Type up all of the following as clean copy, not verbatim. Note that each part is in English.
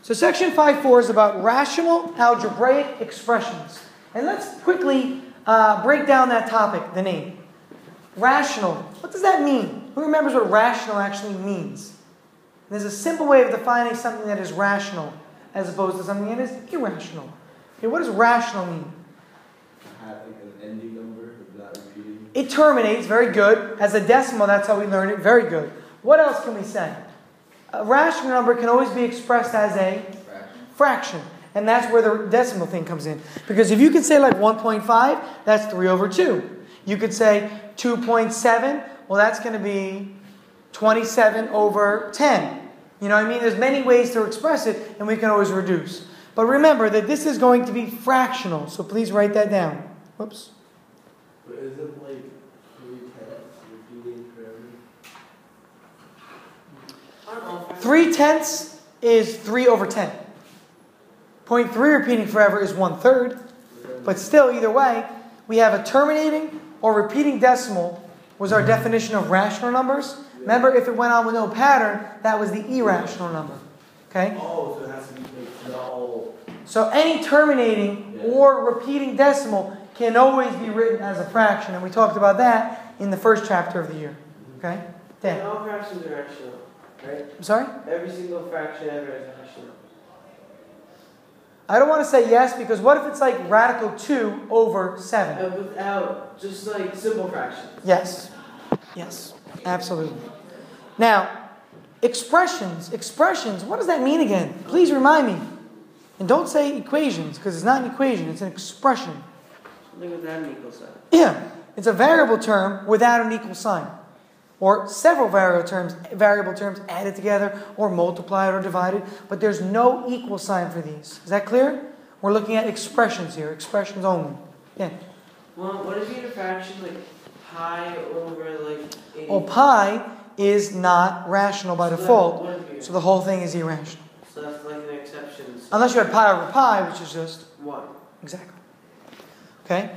So section 5.4 is about rational algebraic expressions. And let's quickly break down that topic, the name. Rational. What does that mean? Who remembers what rational actually means? There's a simple way of defining something that is rational as opposed to something that is irrational. Okay, what does rational mean? Having an ending number, not repeating. It terminates, very good. As a decimal, that's how we learn it, very good. What else can we say? A rational number can always be expressed as a fraction. And that's where the decimal thing comes in. Because if you could say like 1.5, that's 3 over 2. You could say 2.7, well that's going to be 27 over 10. You know what I mean? There's many ways to express it, and we can always reduce. But remember that this is going to be fractional, so please write that down. Whoops. But is it like 3/10 repeating forever? 3/10 is 3 over 10. 0.3 repeating forever is 1/3. But still, either way, we have a terminating or repeating decimal was our definition of rational numbers. Remember, if it went on with no pattern, that was the irrational number. Okay? Oh, so it has to be like no. So any terminating or repeating decimal can always be written as a fraction. And we talked about that in the first chapter of the year. Okay? And all fractions are rational, right? I'm sorry? Every single fraction ever is rational. I don't want to say yes, because what if it's like radical 2 over 7? And without just like simple fractions. Yes. Yes. Absolutely. Now, expressions. Expressions, what does that mean again? Please remind me. And don't say equations, because it's not an equation, it's an expression. Something without an equal sign. Yeah. It's a variable term without an equal sign. Or several variable terms added together, or multiplied or divided, but there's no equal sign for these. Is that clear? We're looking at expressions here, expressions only. Yeah. Well, what if you had a fraction like pi over like 80? Well, pi is not rational by default, so the whole thing is irrational. So that's like an exception. Unless you had pi over pi, which is just 1. Exactly. Okay?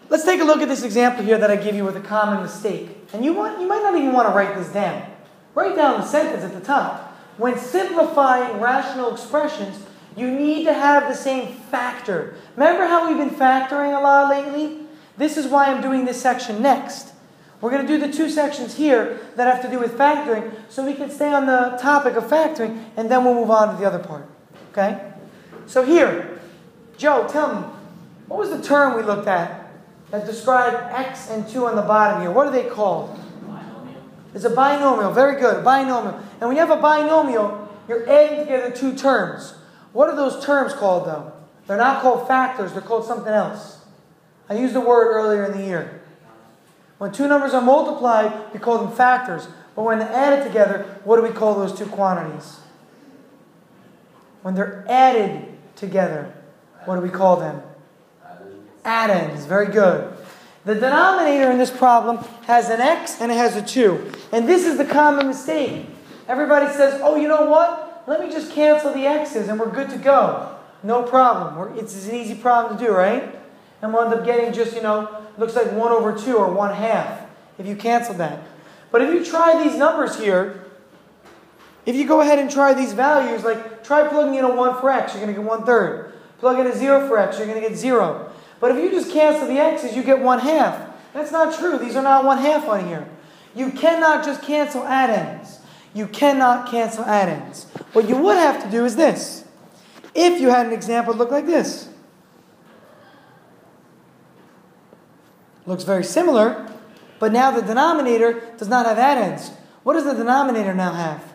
Let's take a look at this example here that I give you with a common mistake. And you might not even want to write this down. Write down the sentence at the top. When simplifying rational expressions, you need to have the same factor. Remember how we've been factoring a lot lately? This is why I'm doing this section next. We're going to do the 2 sections here that have to do with factoring, so we can stay on the topic of factoring, and then we'll move on to the other part. Okay? So here, Joe, tell me, what was the term we looked at that described x and 2 on the bottom here? What are they called? Binomial. It's a binomial. Very good. A binomial. And when you have a binomial, you're adding together 2 terms. What are those terms called, though? They're not called factors. They're called something else. I used the word earlier in the year. When 2 numbers are multiplied, we call them factors. But when they're added together, what do we call those 2 quantities? When they're added together, what do we call them? Addends. Very good. The denominator in this problem has an x and it has a 2. And this is the common mistake. Everybody says, oh, you know what? Let me just cancel the x's and we're good to go. No problem. It's an easy problem to do, right? And we'll end up getting just, looks like 1 over 2 or 1/2 if you cancel that. But if you try these numbers here, if you go ahead and try these values, like try plugging in a 1 for x, you're going to get 1/3. Plug in a 0 for x, you're going to get 0. But if you just cancel the x's, you get 1/2. That's not true. These are not 1/2 on here. You cannot just cancel addends. You cannot cancel addends. What you would have to do is this. If you had an example look like this. Looks very similar, but now the denominator does not have addends. What does the denominator now have?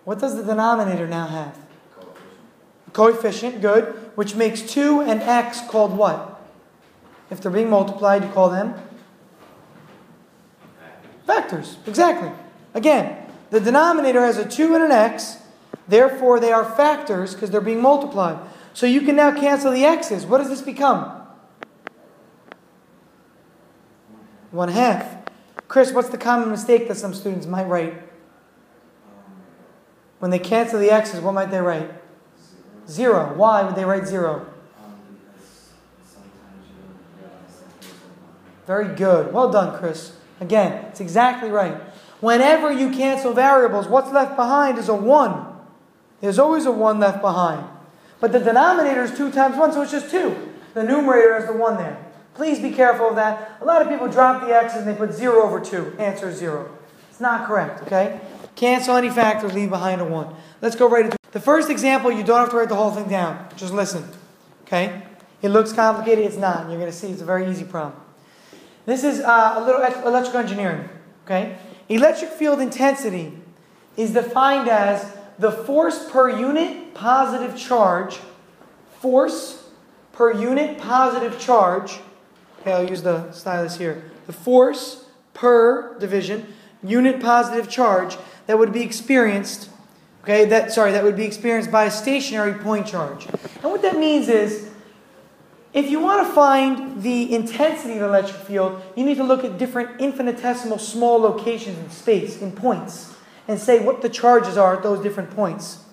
What does the denominator now have? Coefficient, good, which makes 2 and x called what? If they're being multiplied, you call them? Factors, exactly. Again, the denominator has a 2 and an x, therefore they are factors because they're being multiplied. So you can now cancel the x's. What does this become? 1/2. Chris, what's the common mistake that some students might write? When they cancel the x's, what might they write? 0. Why would they write 0? Very good. Well done, Chris. Again, it's exactly right. Whenever you cancel variables, what's left behind is a 1. There's always a 1 left behind. But the denominator is 2 times 1, so it's just 2. The numerator is the 1 there. Please be careful of that. A lot of people drop the x's and they put 0 over 2. Answer is 0. It's not correct, okay? Cancel any factors, leave behind a 1. Let's go right into it. The first example, you don't have to write the whole thing down. Just listen, okay? It looks complicated, it's not. You're going to see it's a very easy problem. This is a little electrical engineering, okay? Electric field intensity is defined as the force per unit positive charge. Force per unit positive charge. Okay, I'll use the stylus here. The force per division unit positive charge that would be experienced. Okay, that would be experienced by a stationary point charge. And what that means is, if you want to find the intensity of the electric field, you need to look at different infinitesimal small locations in space, in points, and say what the charges are at those different points.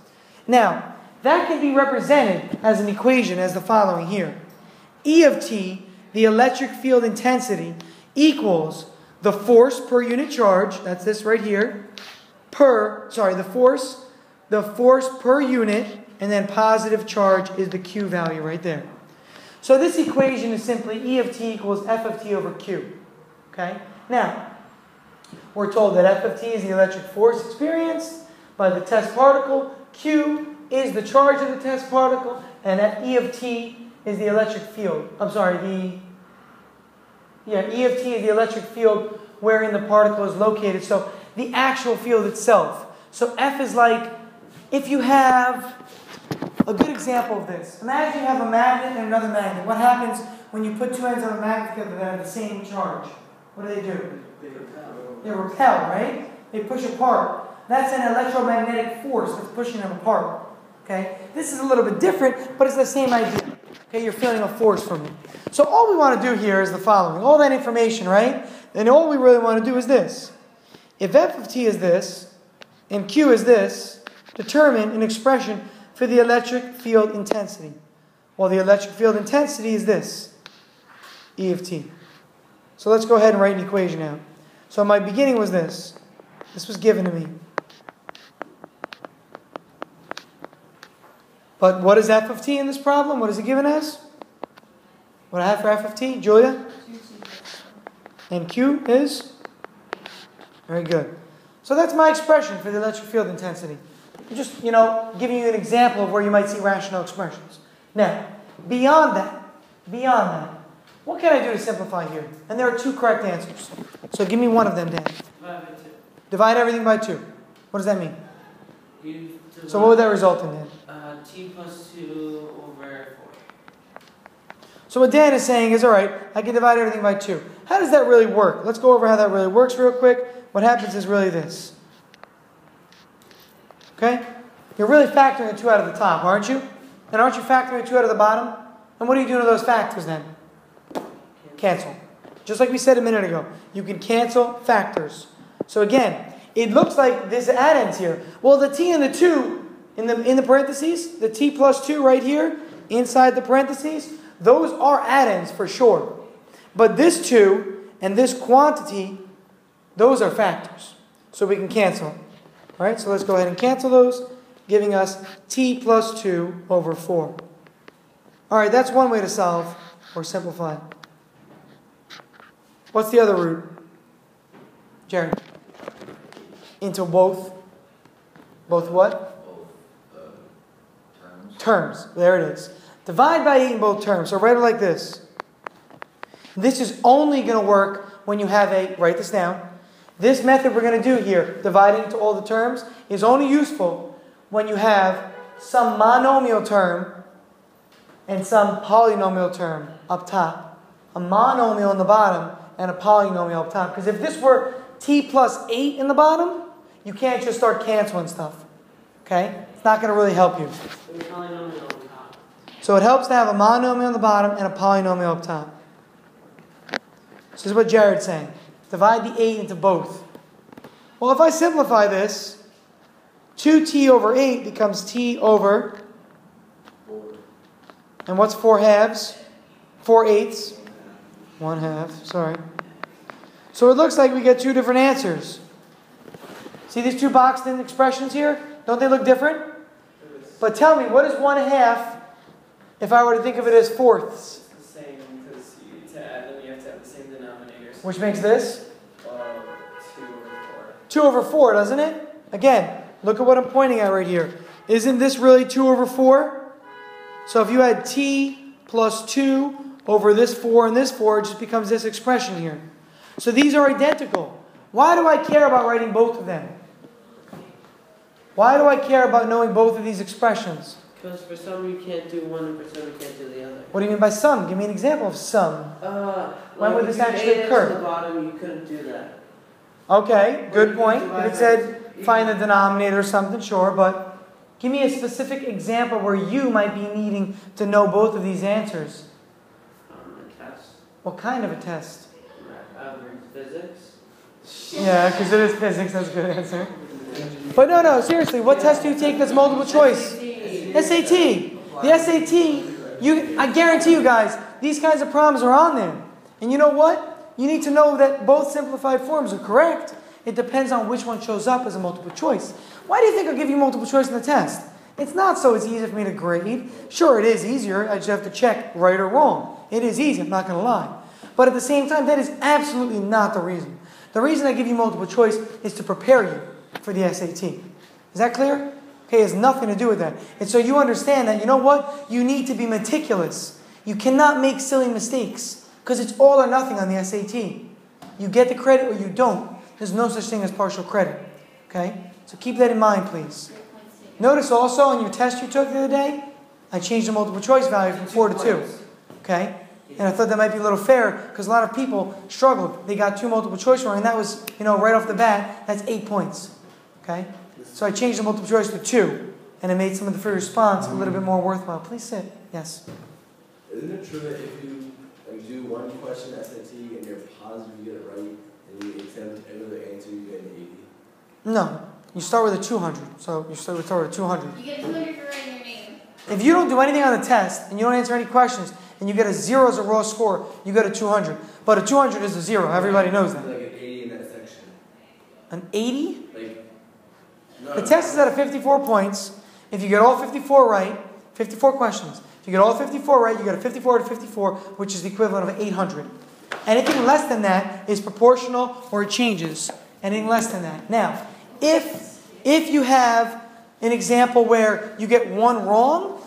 Now, that can be represented as an equation as the following here. E of t, the electric field intensity, equals the force per unit charge, that's this right here, the force per unit, and then positive charge is the Q value right there. So this equation is simply E of t equals F of t over Q. Okay? Now, we're told that F of t is the electric force experienced by the test particle, Q is the charge of the test particle, and that E of t is the electric field. E of t is the electric field wherein the particle is located. So the actual field itself. So F is like, if you have a good example of this. Imagine you have a magnet and another magnet. What happens when you put two ends of a magnet together that have the same charge? What do? They repel, right? They push apart. That's an electromagnetic force that's pushing them apart. Okay? This is a little bit different, but it's the same idea. Okay, you're feeling a force from it. So all we want to do here is the following. All that information, right? And all we really want to do is this. If F of t is this, and Q is this, determine an expression for the electric field intensity. Well, the electric field intensity is this, E of t. So let's go ahead and write an equation out. So my beginning was this. This was given to me. But what is F of t in this problem? What is it given as? What I have for F of t, Julia? And Q is? Very good. So that's my expression for the electric field intensity. I'm just, giving you an example of where you might see rational expressions. Now, beyond that, what can I do to simplify here? And there are two correct answers. So give me one of them, Dan. Divide everything by 2. What does that mean? So what would that result in, Dan? T plus 2 over 4. So what Dan is saying is, all right, I can divide everything by 2. How does that really work? Let's go over how that really works real quick. What happens is really this. Okay? You're really factoring a 2 out of the top, aren't you? And aren't you factoring a 2 out of the bottom? And what are you doing to those factors then? Cancel. Just like we said a minute ago. You can cancel factors. So again, it looks like this addends here. Well, the t and the 2 in the parentheses, the t plus 2 right here, inside the parentheses, those are addends for sure. But this 2 and this quantity, those are factors. So we can cancel. All right, so let's go ahead and cancel those, giving us t plus 2 over 4. All right, that's one way to solve or simplify. What's the other root? Jerry? Into both? Both what? Terms. There it is. Divide by 8 in both terms. So write it like this. This is only going to work when you have write this down. This method we're going to do here, dividing into all the terms, is only useful when you have some monomial term and some polynomial term up top. A monomial on the bottom and a polynomial up top. Because if this were t plus 8 in the bottom, you can't just start canceling stuff. Okay? It's not going to really help you. So it helps to have a monomial on the bottom and a polynomial up top. This is what Jared's saying. Divide the 8 into both. Well, if I simplify this, 2t over 8 becomes t over... 4. And what's 4 halves? 4 eighths. 1 half, sorry. So it looks like we get two different answers. See these two boxed in expressions here? Don't they look different? But tell me, what is 1/2 if I were to think of it as fourths? It's the same, because to add them, you have to have the same denominators. Which makes this? 2 over 4. 2 over 4, doesn't it? Again, look at what I'm pointing at right here. Isn't this really 2 over 4? So if you had t plus 2 over this 4 and this 4, it just becomes this expression here. So these are identical. Why do I care about writing both of them? Why do I care about knowing both of these expressions? Because for some you can't do one, and for some you can't do the other. What do you mean by some? Give me an example of some. When would this actually occur? At the bottom, you couldn't do that. Okay, good point. If it said find the denominator or something, sure, but give me a specific example where you might be needing to know both of these answers. A test. What kind of a test? Physics. Yeah, because it is physics, that's a good answer. But no, seriously, what test do you take that's multiple choice? SAT. The SAT, I guarantee you guys, these kinds of problems are on there. And you know what? You need to know that both simplified forms are correct. It depends on which one shows up as a multiple choice. Why do you think I'll give you multiple choice in the test? It's not so it's easy for me to grade. Sure, it is easier. I just have to check right or wrong. It is easy, I'm not going to lie. But at the same time, that is absolutely not the reason. The reason I give you multiple choice is to prepare you for the SAT. Is that clear? Okay, it has nothing to do with that. And so you understand that, you know what? You need to be meticulous. You cannot make silly mistakes because it's all or nothing on the SAT. You get the credit or you don't. There's no such thing as partial credit. Okay? So keep that in mind, please. Notice also on your test you took the other day, I changed the multiple choice value from 4 to 2. Okay? And I thought that might be a little fair because a lot of people struggled. They got 2 multiple choice wrong and that was, right off the bat, that's 8 points. Okay? So I changed the multiple choice to 2 and it made some of the free response a little bit more worthwhile. Please sit. Yes? Isn't it true that if you do one question SAT and you're positive you get it right and you attempt another answer you get an 80? No. You start with a 200. So you start with a 200. You get 200 for writing your name. If you don't do anything on the test and you don't answer any questions and you get a 0 as a raw score, you get a 200. But a 200 is a 0. Everybody knows that. Like an 80 in that section. An 80? No, the test is out of 54 points. If you get all 54 right, 54 questions. If you get all 54 right, you get a 54 to 54, which is the equivalent of 800. Anything less than that is proportional or it changes. Anything less than that. Now, if you have an example where you get one wrong,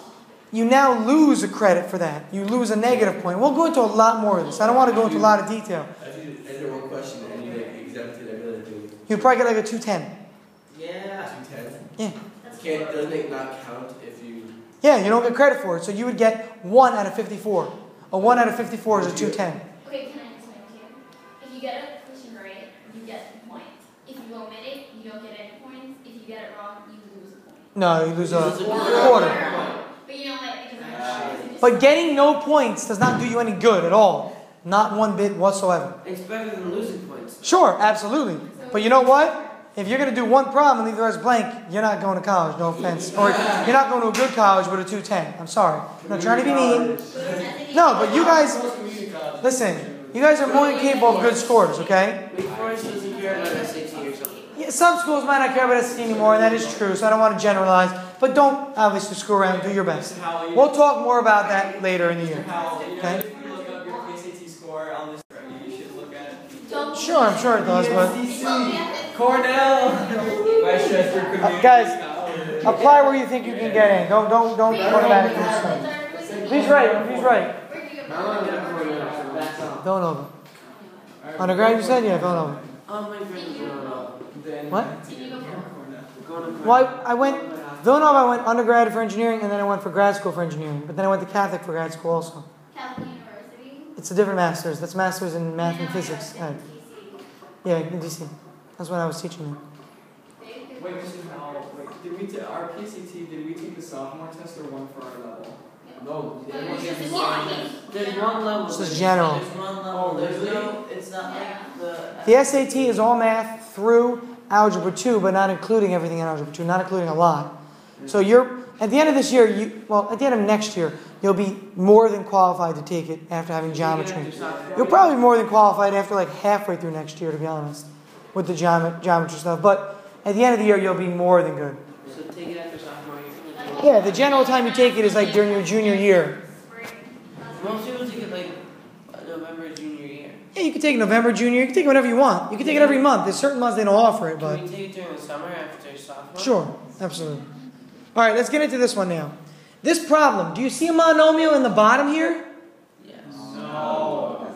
you now lose a credit for that. You lose a negative point. We'll go into a lot more of this. I don't want to go into a lot of detail. If you enter one question and you exempted everything, You'd probably get like a 210. Yeah. 210? Yeah. Doesn't it not count if you... Yeah, you don't get credit for it. So you would get 1 out of 54. A 1 out of 54 is a 210. Okay, can I explain to you? If you get a question right, you get a point. If you omit it, you don't get any points. If you get it wrong, you lose a point. No, you lose a quarter. But you know what? It doesn't matter. But getting no points does not do you any good at all. Not one bit whatsoever. It's better than losing points. Sure, absolutely. But you know what? If you're going to do one problem and leave the rest blank, you're not going to college, no offense. Or you're not going to a good college with a 210. I'm sorry. I'm not trying to be mean. No, but you guys, listen, you guys are more than capable of good scores, okay? Wake Forest doesn't care about SAT or something. Yeah, some schools might not care about SAT anymore, and that is true, so I don't want to generalize. But don't obviously screw around, do your best. We'll talk more about that later in the year. Okay? If you look up your SAT score on this, you should look at it. Sure, I'm sure it does, but... Cornell! Westchester Community Guys, apply where you think you can get in. Don't automatically assume. Please write. Villanova. Undergrad, you said? Yeah, Villanova. My friend What? Cornell. Well, Villanova, I went undergrad for engineering, and then I went for grad school for engineering. But then I went to Catholic for grad school also. Catholic University. It's a different master's. That's master's in math and physics. Yeah, in DC. That's what I was teaching them. Wait, Mr. Howell, did we take our PCT, did we take the sophomore test or one for our level? No. There's one level. This is general. There's one level. There's no, it's not like The SAT is all math through Algebra 2, but not including everything in Algebra 2, not including a lot. So at the end of this year, at the end of next year, you'll be more than qualified to take it after having geometry. You'll probably be more than qualified after like halfway through next year, to be honest, with the geometry stuff. But at the end of the year, you'll be more than good. So take it after sophomore year. Yeah, the general time you take it is like during your junior year. Most people take it like November, junior year. Yeah, you can take November, junior. You can take it whenever you want. You can take it every month. There's certain months they don't offer it, but Can we take it during the summer after sophomore? sure, absolutely. All right, let's get into this one now. This problem. Do you see a monomial in the bottom here? Yes. No.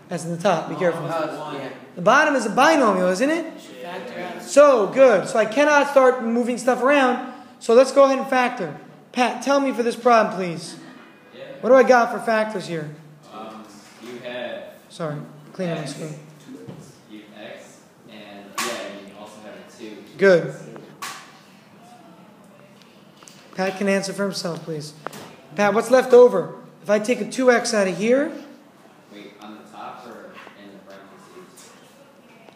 That's in the top. Be careful. Yeah. The bottom is a binomial, isn't it? Factor out. So good. So I cannot start moving stuff around. So let's go ahead and factor. Pat, tell me for this problem, please. Yeah. What do I got for factors here? You have Sorry, clean up my screen. you have x, and you also have a 2. Good. Pat can answer for himself, please. Pat, what's left over? If I take a 2x out of here, Wait, on the top or in the parentheses?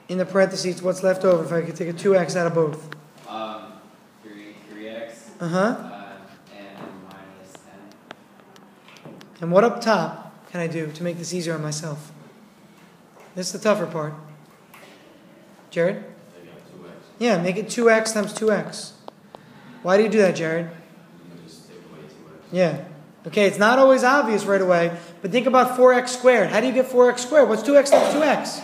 in the parentheses, what's left over if I could take a 2x out of both? 3x, Uh-huh. and minus 10. And what up top can I do to make this easier on myself? This is the tougher part. Jared? Yeah, make it 2x times 2x. Why do you do that, Jared? Yeah. Okay, it's not always obvious right away, but think about 4x squared. How do you get 4x squared? What's 2x times 2x?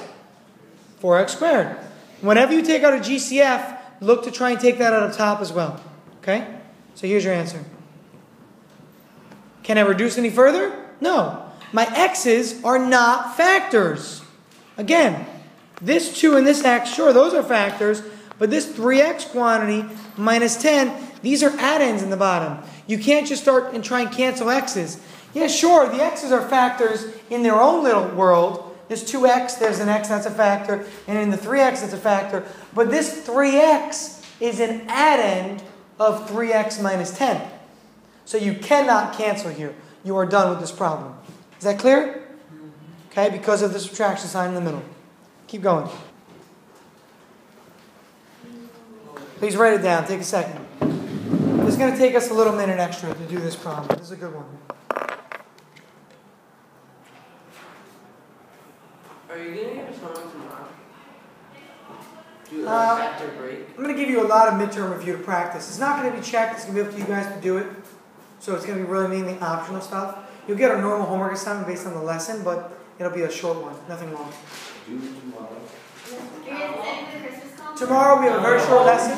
4x squared. Whenever you take out a GCF, look to try and take that out of top as well. Okay? So here's your answer. Can I reduce any further? No. My x's are not factors. Again, this 2 and this x, sure, those are factors, but this 3x quantity minus 10, these are add-ins in the bottom. You can't just start and try and cancel x's. Yeah, sure, the x's are factors in their own little world. This 2x, there's an x, that's a factor. And in the 3x, it's a factor. But this 3x is an add-end of 3x minus 10. So you cannot cancel here. You are done with this problem. Is that clear? Okay, because of the subtraction sign in the middle. Keep going. Please write it down. Take a second. It's going to take us a little minute extra to do this problem. This is a good one. Are you going to give us homework tomorrow? Do Uh, a factor break? I'm going to give you a lot of midterm review to practice. It's not going to be checked. It's going to be up to you guys to do it. So it's going to be really mainly optional stuff. You'll get a normal homework assignment based on the lesson, but it'll be a short one. Nothing long. Do tomorrow. Tomorrow we have a very short lesson.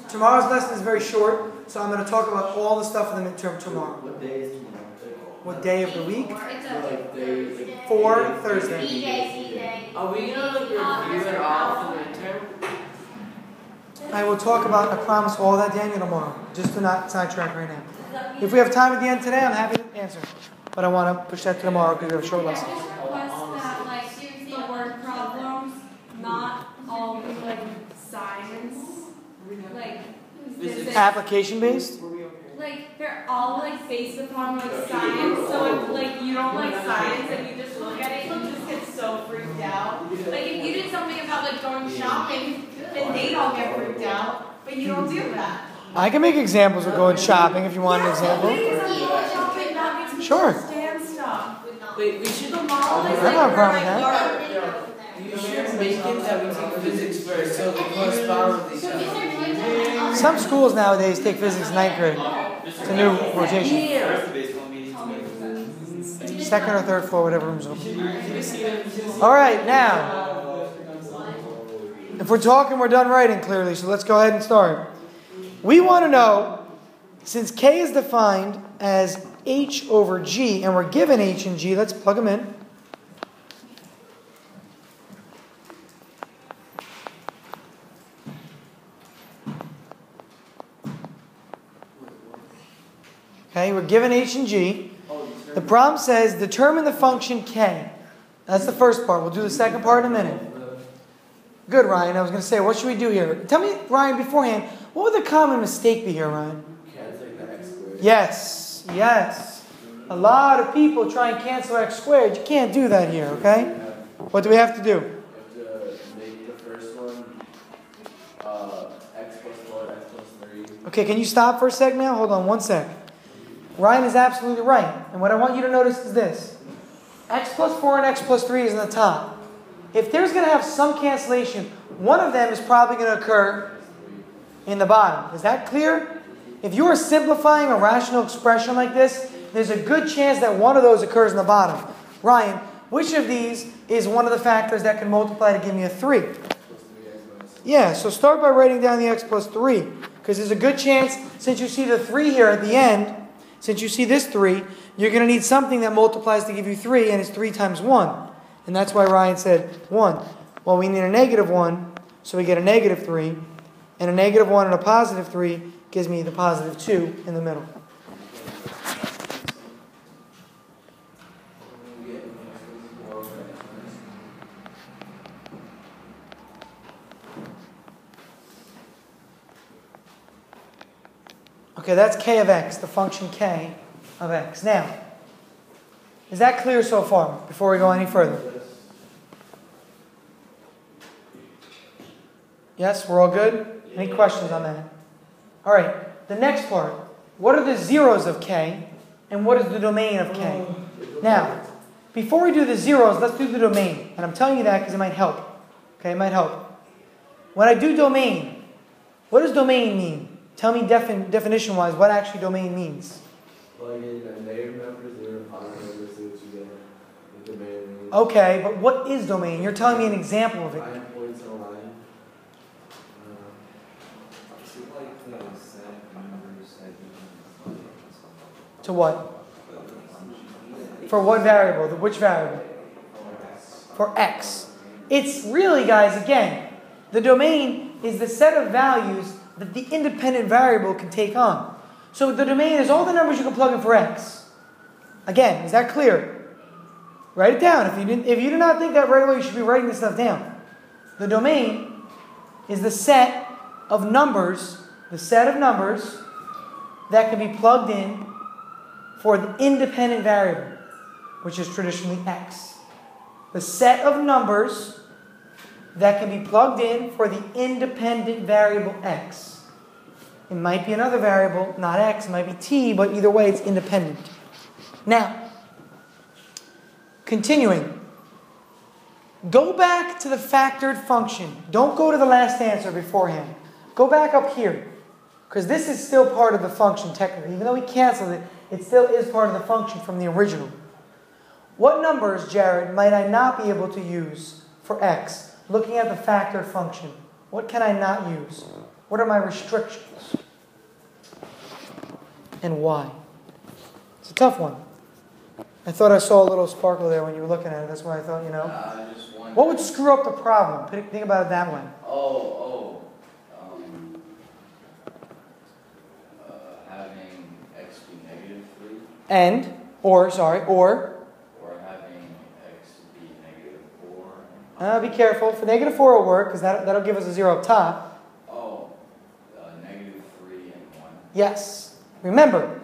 Tomorrow's lesson is very short, so I'm going to talk about all the stuff in the midterm tomorrow. What day is tomorrow? What day of the week? Like day, like 4 Thursday. Are we going to like review it all for the midterm? I will talk about, I promise, all that, Daniel, tomorrow. Just to not sidetrack right now. If we have time at the end today, I'm happy to answer. But I want to push that to tomorrow because we have a short lesson. That like the word problems, not all be like science, like physics. Application based? Like they're all like based upon like science. So if like you don't like science and you just look at it, you'll just get so freaked out. Like if you did something about like going shopping, then they'd all get freaked out. But you don't do that. I can make examples of going shopping if you want an example. Sure. Understand stuff. Wait, we should I don't have a problem with that. You should make it that we take physics first so they correspond with each other. Some schools nowadays take physics in 9th grade. It's a new rotation. Second or third floor, whatever room's open. All right, now, if we're talking, we're done writing clearly, so let's go ahead and start. We want to know, since K is defined as H over G, and we're given H and G, let's plug them in. Okay, we're given H and G. The problem says determine the function K. That's the first part. We'll do the second part in a minute. Good, Ryan. I was going to say, what should we do here? Tell me, Ryan, beforehand, what would the common mistake be here, Ryan? Canceling the x squared. Yes, yes. A lot of people try and cancel x squared. You can't do that here, okay? What do we have to do? You have to make the first one x plus 4, x plus 3. Okay, can you stop for a sec now? Hold on one sec. Ryan is absolutely right. And what I want you to notice is this. X plus 4 and x plus 3 is in the top. If there's going to have some cancellation, one of them is probably going to occur in the bottom. Is that clear? If you are simplifying a rational expression like this, there's a good chance that one of those occurs in the bottom. Ryan, which of these is one of the factors that can multiply to give me a 3? Yeah, so start by writing down the x plus 3. Because there's a good chance, since you see the 3 here at the end, since you see this 3, you're going to need something that multiplies to give you 3, and it's 3 times 1. And that's why Ryan said 1. Well, we need a negative 1, so we get a negative 3. And a negative 1 and a positive 3 gives me the positive 2 in the middle. Okay, that's k of x, the function k of x. Now, is that clear so far, before we go any further? Yes, we're all good? Any questions on that? All right, the next part. What are the zeros of k, and what is the domain of k? Now, before we do the zeros, let's do the domain. And I'm telling you that because it might help. Okay, it might help. When I do domain, what does domain mean? Tell me definition-wise what actually domain means. Plug in a negative number, zero, positive number, see what you get. The domain means. Okay, but what is domain? You're telling me an example of it. 5 points on a line. To what? For what variable? Which variable? For x. It's really, guys, again, the domain is the set of values that the independent variable can take on. So the domain is all the numbers you can plug in for x. Again, is that clear? Write it down. If you do not think that right away, you should be writing this stuff down. The domain is the set of numbers, that can be plugged in for the independent variable, which is traditionally x. The set of numbers that can be plugged in for the independent variable x. It might be another variable, not x, it might be t, but either way it's independent. Now, continuing. Go back to the factored function. Don't go to the last answer beforehand. Go back up here. Because this is still part of the function technically. Even though we canceled it, it still is part of the function from the original. What numbers, Jared, might I not be able to use for x? Looking at the factored function. What can I not use? What are my restrictions? And why? It's a tough one. I thought I saw a little sparkle there when you were looking at it. That's why I thought, What would screw up the problem? Think about it that way. Having x be negative 3. Or having x be negative 4. Be careful. For negative 4 will work, because that'll give us a 0 up top. Negative 3 and 1. Yes. Remember,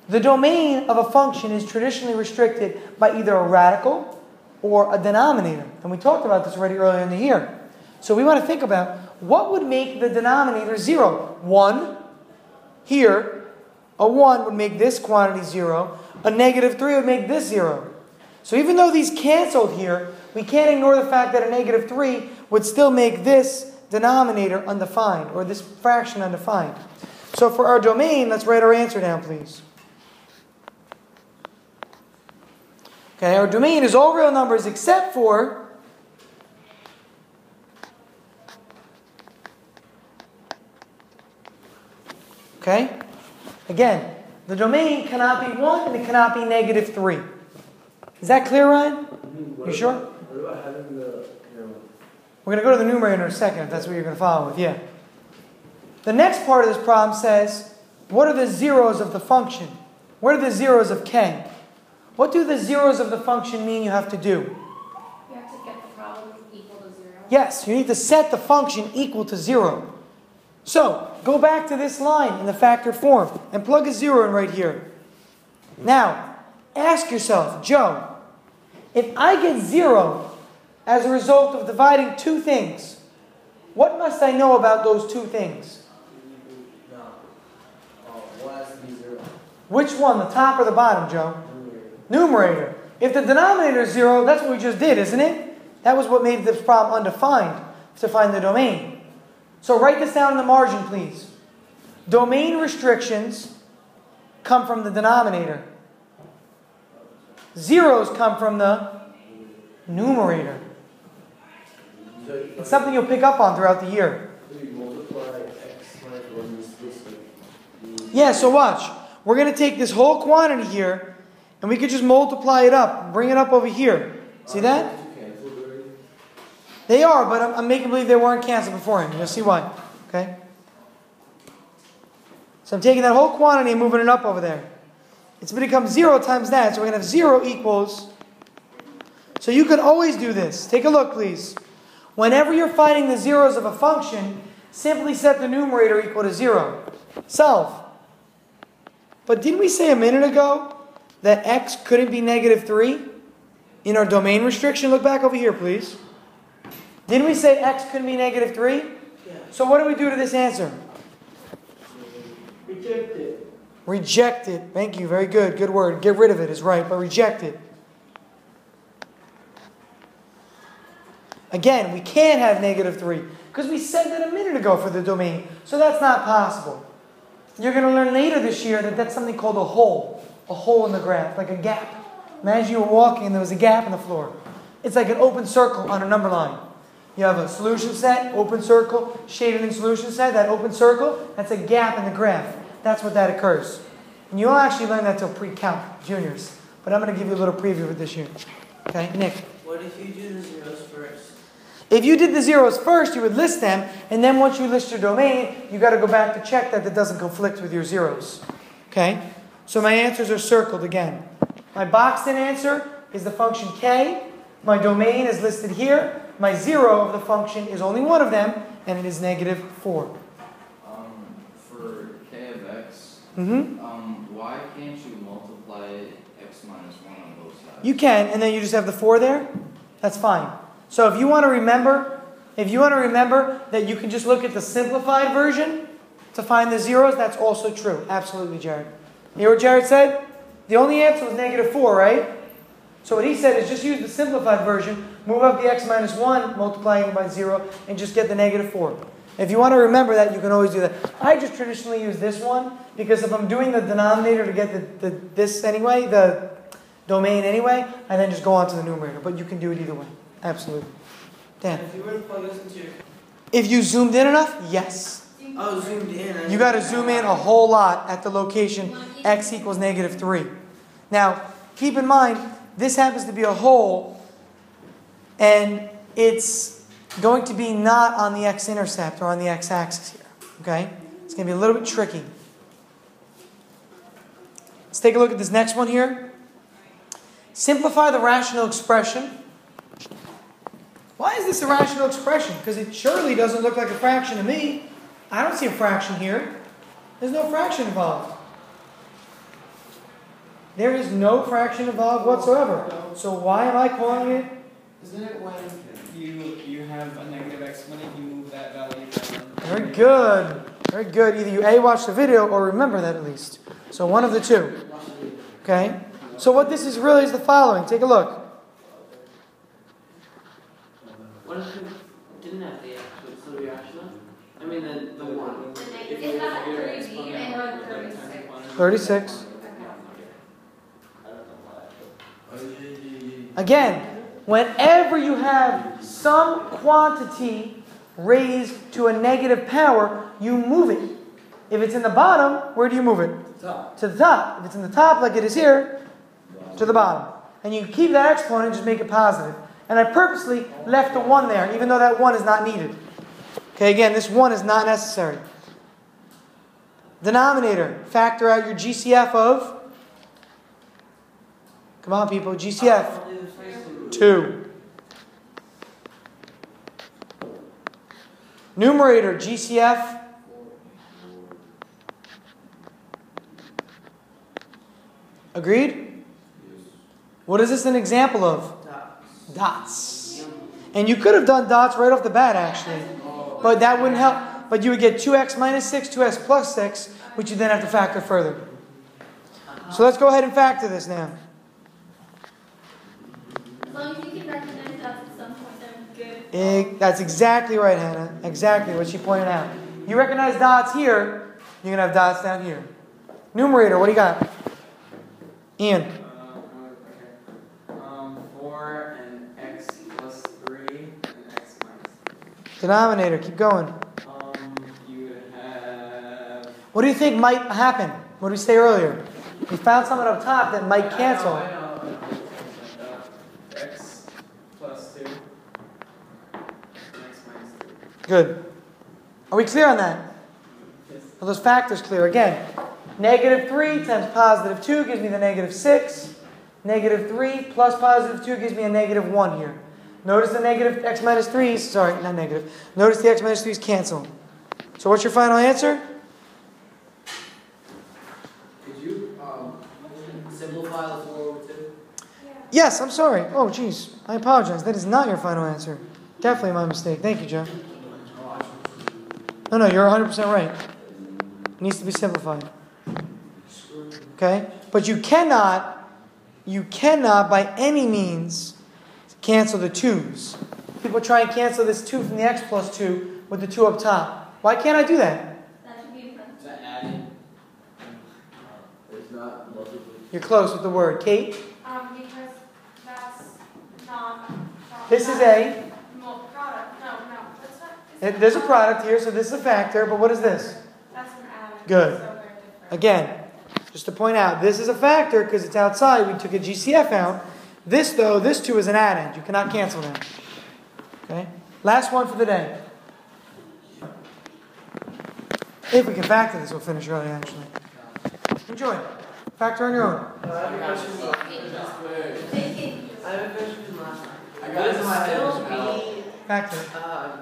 the domain of a function is traditionally restricted by either a radical or a denominator. And we talked about this already earlier in the year. So we want to think about what would make the denominator 0. 1 here. A 1 would make this quantity 0. A negative 3 would make this 0. So even though these canceled here, we can't ignore the fact that a negative 3 would still make this denominator undefined, or this fraction undefined. So for our domain, let's write our answer down, please. Okay, our domain is all real numbers except for okay? Again, the domain cannot be 1 and it cannot be negative 3. Is that clear, Ryan? You sure? What about having the, We're going to go to the numerator in a second if that's what you're going to follow with, yeah. The next part of this problem says, what are the zeros of the function? What are the zeros of k? What do the zeros of the function mean you have to do? You have to get the problem equal to 0. Yes, you need to set the function equal to 0. So, go back to this line in the factored form and plug a 0 in right here. Now, ask yourself, Joe, if I get 0 as a result of dividing two things, what must I know about those two things? One has to be 0. Which one, the top or the bottom, Joe? Numerator. If the denominator is 0, that's what we just did, isn't it? That was what made this problem undefined, to find the domain. So write this down in the margin, please. Domain restrictions come from the denominator. Zeros come from the numerator. It's something you'll pick up on throughout the year. Yeah, so watch. We're going to take this whole quantity here, and we could just multiply it up, bring it up over here. See that? They are, but I'm making believe they weren't canceled beforehand. You'll see why. Okay? So I'm taking that whole quantity and moving it up over there. It's going to become 0 times that, so we're going to have 0 equals. So you can always do this. Take a look, please. Whenever you're finding the zeros of a function, simply set the numerator equal to 0. Solve. But didn't we say a minute ago that x couldn't be negative 3 in our domain restriction? Look back over here, please. Didn't we say x couldn't be negative 3? Yeah. So what do we do to this answer? Reject it. Reject it. Thank you. Very good. Good word. Get rid of it is right, but reject it. Again, we can't have negative 3 because we said that a minute ago for the domain. So that's not possible. You're going to learn later this year that that's something called a hole in the graph, like a gap. Imagine you were walking and there was a gap in the floor. It's like an open circle on a number line. You have a solution set, open circle, shaded in solution set, that open circle, that's a gap in the graph. That's what that occurs. And you don't actually learn that till pre-calc, juniors. But I'm going to give you a little preview of this year. Okay, Nick? What if you do the zeros first? If you did the zeros first, you would list them, and then once you list your domain, you got to go back to check that doesn't conflict with your zeros. Okay? So my answers are circled again. My boxed-in answer is the function k. My domain is listed here. My zero of the function is only one of them, and it is negative 4. For k of x, why can't you multiply x minus 1 on both sides? You can, and then you just have the 4 there. That's fine. So if you want to remember that you can just look at the simplified version to find the zeros, that's also true. Absolutely, Jared. You hear what Jared said? The only answer was negative 4, right? So what he said is just use the simplified version, move up the x minus 1, multiplying it by 0, and just get the negative 4. If you want to remember that, you can always do that. I just traditionally use this one, because if I'm doing the denominator to get the domain anyway, I then just go on to the numerator. But you can do it either way. Absolutely. Dan? If you were to plug this into your... If you zoomed in enough, yes. Oh, zoomed in. You got to zoom in a whole lot at the location x equals negative 3. Now, keep in mind, this happens to be a hole, and it's going to be not on the x-intercept or on the x-axis here. Okay? It's going to be a little bit tricky. Let's take a look at this next one here. Simplify the rational expression. Why is this a rational expression? Because it surely doesn't look like a fraction to me. I don't see a fraction here. There's no fraction involved. There is no fraction involved whatsoever. So why am I calling it? Isn't it when you have a negative exponent, you move that value down? Very good. Very good. Either you A, watch the video, or remember that at least. So one of the two. Okay? So what this is really is the following. Take a look. What if you didn't have the x, would it still be rational? I mean, the 1. It's not 30 and we're 36. 36. Again, whenever you have some quantity raised to a negative power, you move it. If it's in the bottom, where do you move it? To the top. If it's in the top, like it is here, to the bottom. And you keep that exponent and just make it positive. And I purposely left the 1 there, even though that 1 is not needed. Okay, again, this 1 is not necessary. Denominator. Factor out your GCF of... Come on, people. GCF. 2. Numerator. GCF. Agreed? What is this an example of? Dots. And you could have done dots right off the bat, actually. But that wouldn't help. But you would get 2x minus 6, 2x plus 6, which you then have to factor further. So let's go ahead and factor this now. As long as you can recognize dots at some point, then good. That's exactly right, Hannah. Exactly what she pointed out. You recognize dots here, you're going to have dots down here. Numerator, what do you got? Ian. Okay. 4 and x plus 3 and x minus. Denominator, keep going. You would have. What do you think might happen? What did we say earlier? We found something up top that might cancel. I know. X plus 2 and x minus 3. Good. Are we clear on that? Yes. Are those factors clear? Again, negative 3 times positive 2 gives me the negative 6. Negative 3 plus positive 2 gives me a negative 1 here. Notice the negative x minus 3's, sorry, not negative. Notice the x minus 3's cancel. So what's your final answer? Could you simplify the 4 over 2? Yes, I'm sorry. Oh, geez. I apologize. That is not your final answer. Definitely my mistake. Thank you, Joe. No, you're 100% right. It needs to be simplified. Okay? But you cannot by any means cancel the 2's. People try and cancel this 2 from the x plus 2 with the 2 up top. Why can't I do that? That should be different. Is that adding? It's not multiple. You're close with the word. Kate? Because that's not. This is a... Product. No, that's not. There's a product here, so this is a factor, but what is this? That's an added. Good. So they're different. Again, just to point out, this is a factor because it's outside. We took a GCF out. This, though, this 2 is an addend. You cannot cancel that. Okay? Last one for the day. If we can factor this, we'll finish early, actually. Enjoy. Factor on your own. I have a question from last time. I got it in my head. Would it still be Factor.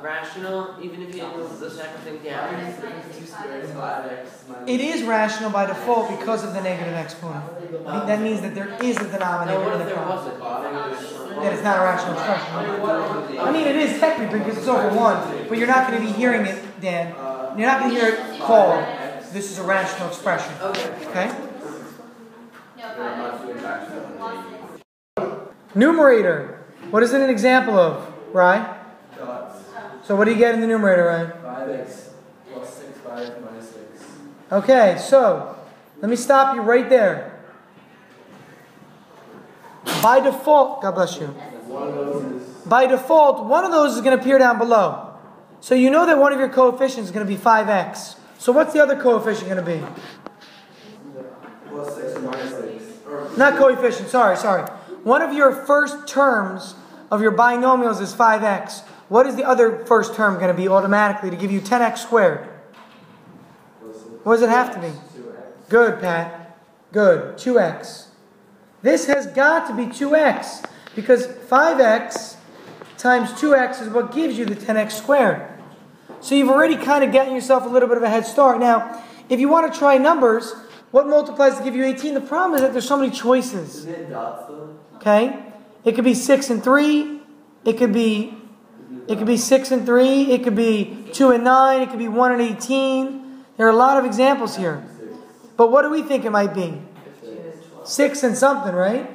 rational even if you move the second thing down? 2 squared is 5x minus. It is rational by default because of the negative exponent. That means that there is a denominator No, what in if the there problem. wasn't? That it's not a rational expression. I mean, it is technically because it's over 1, but you're not going to be hearing it, Dan. You're not going to hear it called, this is a rational expression. Okay? Numerator. What is it an example of, Rye? Dots. So what do you get in the numerator, Rye? 5x plus 6y minus 6. Okay, so let me stop you right there. By default, God bless you. One of those is. By default, one of those is going to appear down below. So you know that one of your coefficients is going to be 5x. So what's the other coefficient going to be? Plus 6 minus 6. Not coefficient, sorry. One of your first terms of your binomials is 5x. What is the other first term going to be automatically to give you 10x squared? What does it have to be? 2x. Good, Pat. Good. 2x. This has got to be 2x because 5x times 2x is what gives you the 10x squared. So you've already kind of gotten yourself a little bit of a head start. Now, if you want to try numbers, what multiplies to give you 18? The problem is that there's so many choices. Isn't it dots though? Okay? It could be 6 and 3. It could be 6 and 3. It could be 2 and 9. It could be 1 and 18. There are a lot of examples here. But what do we think it might be? 6 and something, right?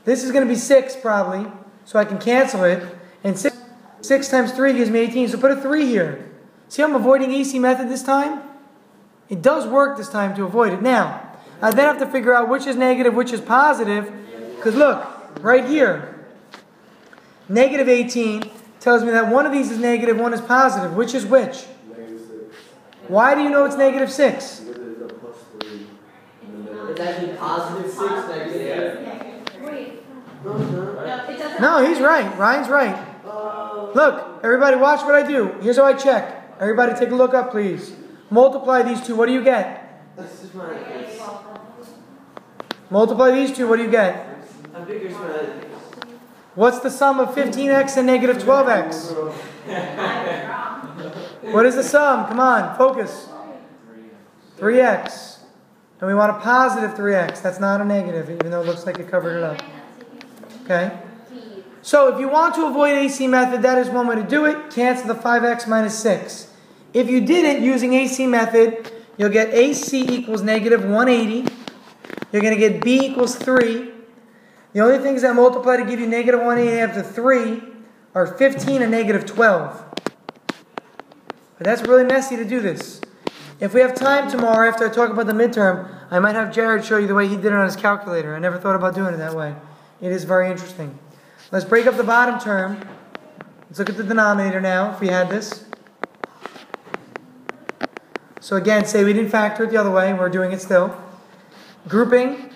This is going to be 6 probably. So I can cancel it. And 6 times 3 gives me 18. So put a 3 here. See how I'm avoiding AC method this time? It does work this time to avoid it. Now, I then have to figure out which is negative, which is positive. Because look, right here, negative 18 tells me that one of these is negative, one is positive. Which is which? Negative 6. Why do you know it's negative 6? Because there's a plus 3 in the middle. It's actually positive 6, negative. Wait. No, it's not. It doesn't. No, he's right. Ryan's right. Look, everybody watch what I do. Here's how I check. Everybody take a look up, please. Multiply these two. What do you get? This is my case. Multiply these two. What do you get? How big is my What's the sum of 15x and negative 12x? What is the sum? Come on, focus. 3x. And we want a positive 3x. That's not a negative, even though it looks like it covered it up. Okay? So if you want to avoid AC method, that is one way to do it. Cancel the 5x minus 6. If you didn't, using AC method, you'll get AC equals negative 180. You're going to get B equals 3. The only things that multiply to give you negative 180 after 3 are 15 and negative 12. But that's really messy to do this. If we have time tomorrow after I talk about the midterm, I might have Jared show you the way he did it on his calculator. I never thought about doing it that way. It is very interesting. Let's break up the bottom term. Let's look at the denominator now, if we had this. So again, say we didn't factor it the other way. We're doing it still. Grouping.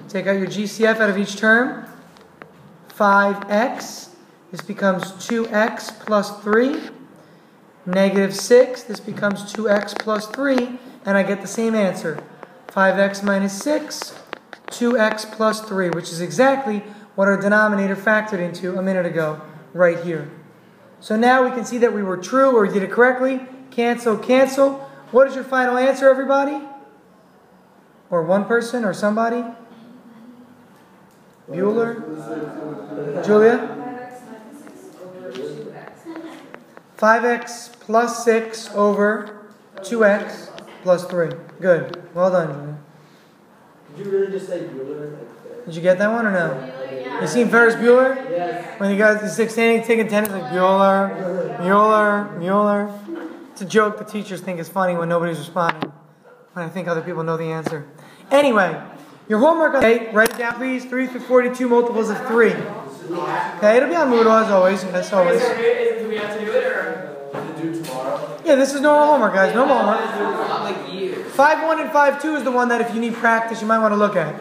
Take out your GCF out of each term. 5x. This becomes 2x plus 3. Negative 6. This becomes 2x plus 3. And I get the same answer. 5x minus 6. 2x plus 3. Which is exactly what our denominator factored into a minute ago. Right here. So now we can see that we were true or we did it correctly. Cancel, cancel. What is your final answer, everybody? Or one person or somebody? Bueller? Julia? 5x plus 6 over 2x plus 3. Good. Well done, Julia. Did you really just say Bueller? Did you get that one or no? Yeah. You seen Ferris Bueller? Yes. When you guys are standing taking attendance like Bueller, Bueller, Bueller. It's a joke the teachers think is funny when nobody's responding. When I think other people know the answer. Anyway, your homework, okay, write it down please. 3 through 42 multiples of 3. Okay, it'll be on Moodle as always. As always. Do we have to do it or? Do tomorrow. Yeah, this is normal homework, guys. Normal homework. Not like years. 5.1 and 5.2 is the one that if you need practice you might want to look at.